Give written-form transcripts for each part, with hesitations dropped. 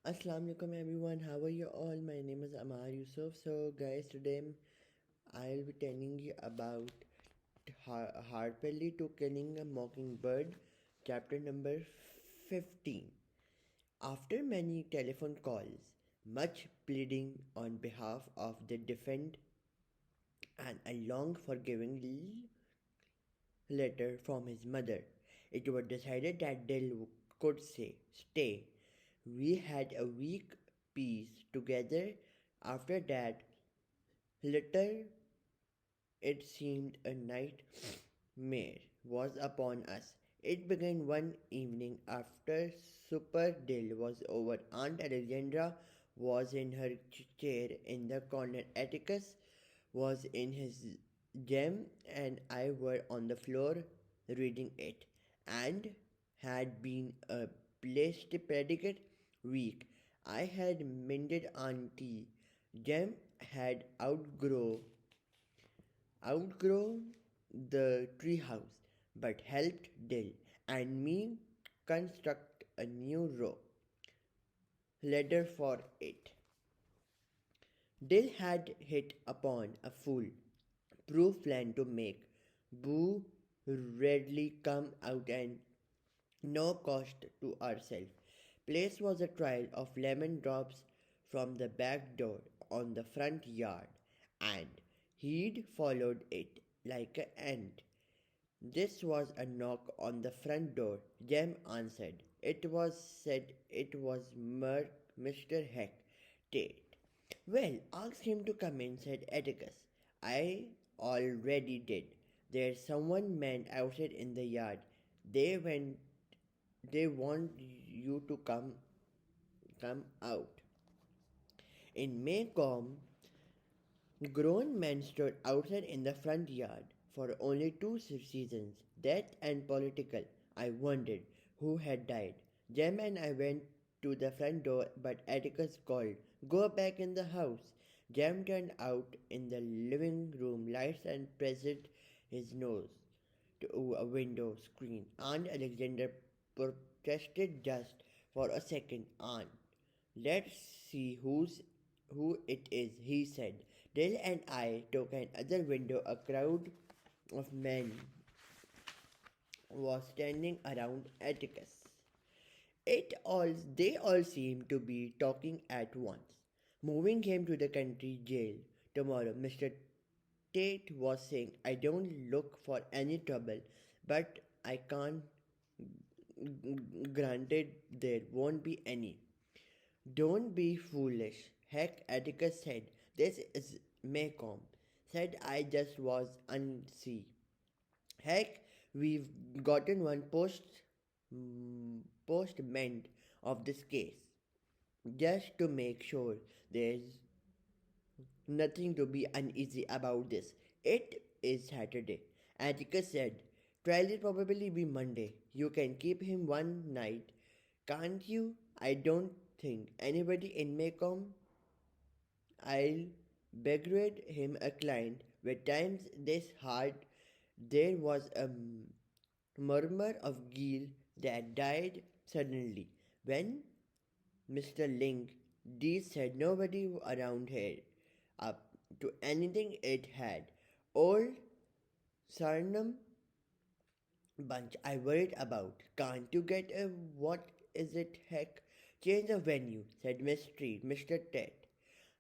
Assalamu alaikum everyone, how are you all? My name is Amar Yusuf. So guys, today I'll be telling you about Harper to Killing a Mockingbird, chapter number 15. After many telephone calls, much pleading on behalf of the defendant, and a long forgiving letter from his mother, it was decided that Dill could stay. We had a week peace together. After that letter, it seemed a nightmare was upon us. It began one evening after Super Dill was over. Aunt Alexandra was in her chair in the corner. Atticus was in his gem, and I were on the floor reading it, and had been a blessed predicate week. I had mended Auntie Jem had outgrown the treehouse, but helped Dill and me construct a new row ladder for it. Dill had hit upon a fool-proof plan to make Boo readily come out and no cost to ourselves. Place was a trail of lemon drops from the back door on the front yard, and he'd followed it like an ant. This was a knock on the front door. Jem answered. It was said it was Mr. Tate. Well, ask him to come in, said Atticus. I already did. There's someone man outside in the yard. They went they want you to come out. In Maycomb, grown men stood outside in the front yard for only two seasons, death and political. I wondered who had died. Jem and I went to the front door, but Atticus called, Go back in the house. Jem turned out in the living room lights and pressed his nose to a window screen. Aunt Alexander protested just for a second. Aunt, let's see who it is, he said. Dill and I took another window. A crowd of men was standing around Atticus. They all seemed to be talking at once. Moving him to the country jail tomorrow, Mr. Tate was saying, I don't look for any trouble, but I can't granted there won't be any. Don't be foolish. Heck, Atticus said, this is Maycomb. Said I just was unsee. Heck, we've gotten one postment of this case. Just to make sure there's nothing to be uneasy about this. It is Saturday. Atticus said, trial will probably be Monday. You can keep him one night, can't you? I don't think anybody in Maycomb. I'll begrade him a client with times this hard. There was a murmur of geel that died suddenly when Mr. Link D said nobody around here up to anything it had. Old Sarnum bunch I worried about. Can't you get a what is it heck? Change the venue, said Mr. Ted.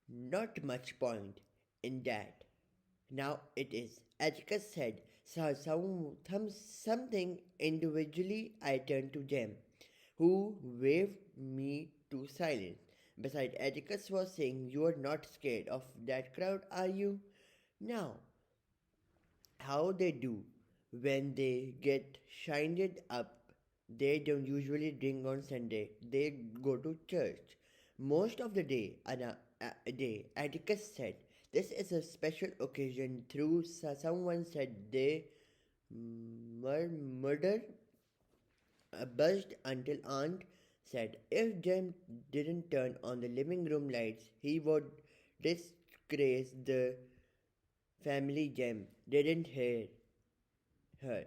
Not much point in that. Now it is. Atticus said something individually. I turned to Jem, who waved me to silence. Besides, Atticus was saying, You are not scared of that crowd, are you? Now, how they do when they get shined up. They don't usually drink on Sunday. They go to church most of the day. Atticus said, "This is a special occasion." Through someone said they murder buzzed until Aunt said if Jem didn't turn on the living room lights, he would disgrace the family. Jem didn't hear her.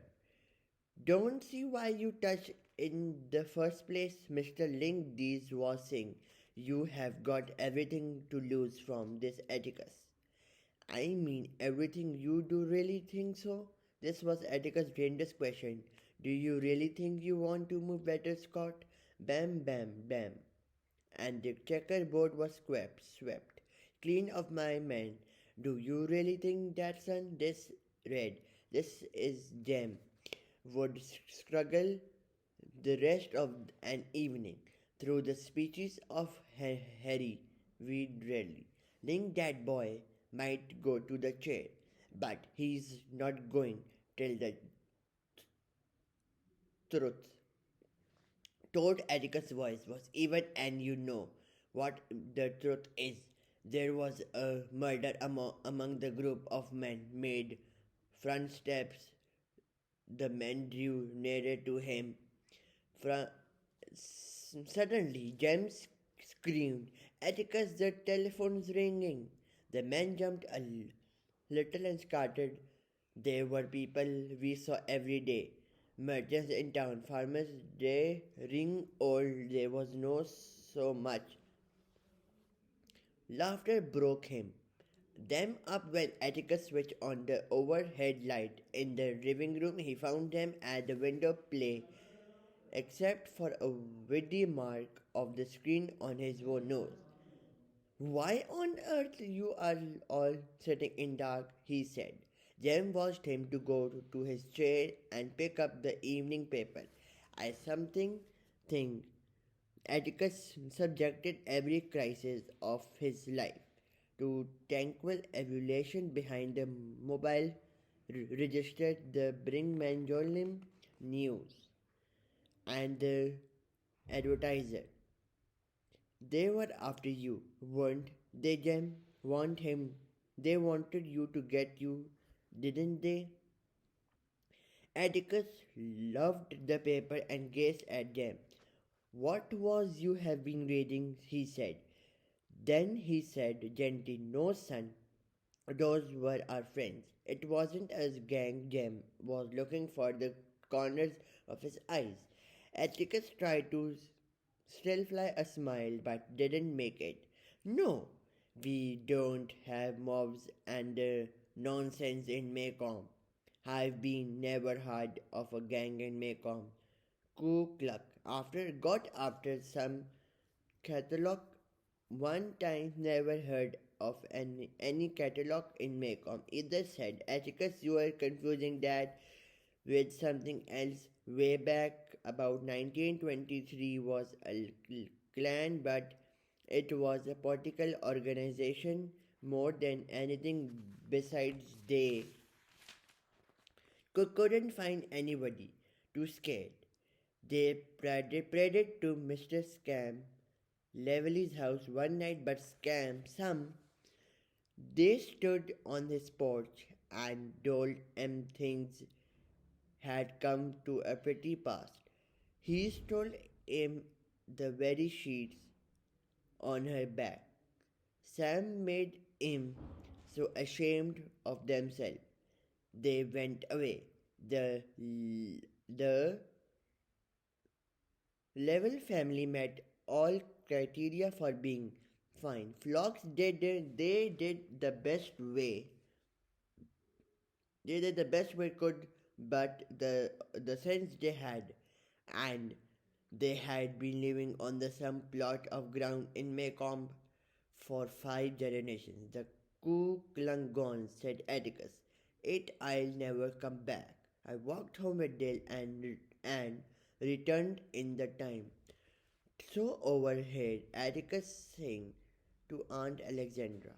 Don't see why you touched in the first place, Mr. Link Dees was saying. You have got everything to lose from this, Atticus. I mean, everything. You do really think so? This was Atticus' dangerous question. Do you really think you want to move better, Scott? Bam, bam, bam. And the checkerboard was swept clean of my men. Do you really think that, son? This read, this is Jem, would struggle the rest of an evening through the speeches of Harry Reed. Think that boy might go to the chair, but he's not going. Tell the truth. Told Atticus' voice was even, and you know what the truth is. There was a murder among the group of men made front steps. The men drew nearer to him. Fra- Suddenly, James screamed, Atticus, the telephone's ringing. The men jumped a little and scattered. There were people we saw every day. Merchants in town, farmers, they ring old. There was no so much. Laughter broke him. Them up when Atticus switched on the overhead light in the living room. He found them at the window play, except for a witty mark of the screen on his nose. Why on earth you are all sitting in dark? He said. Jem watched him to go to his chair and pick up the evening paper. I something think Atticus subjected every crisis of his life to tranquil evaluation behind the mobile registered the Bringmanjolim news and the advertiser. They were after you, weren't they, Jem? Want him? They wanted you to get you, didn't they? Atticus loved the paper and gazed at Jem. What was you have been reading? He said. Then he said gently, no, son, those were our friends. It wasn't us gang. Jem was looking for the corners of his eyes. Atticus tried to still fly a smile but didn't make it. No, we don't have mobs and nonsense in Maycomb. I've been never heard of a gang in Maycomb. Ku Klux got after some catalog one time never heard of any catalog in Maycomb. Either said Atticus, you are confusing that with something else. Way back about 1923 was a clan, but it was a political organization more than anything besides they couldn't find anybody to scare. They prayed to Mr. Scam Levelly's house one night, but Scam some they stood on his porch and told him things had come to a pretty pass. He stole him the very sheets on her back. Sam made him so ashamed of themselves. They went away. The Level family met all criteria for being fine. Flocks they did the best way. They did the best way could, but the sense they had, and they had been living on the some plot of ground in Maycomb for 5 generations. The Ku Klux gone, said Atticus. It I'll never come back. I walked home with Dill and returned in the time. So overheard Atticus saying to Aunt Alexandra,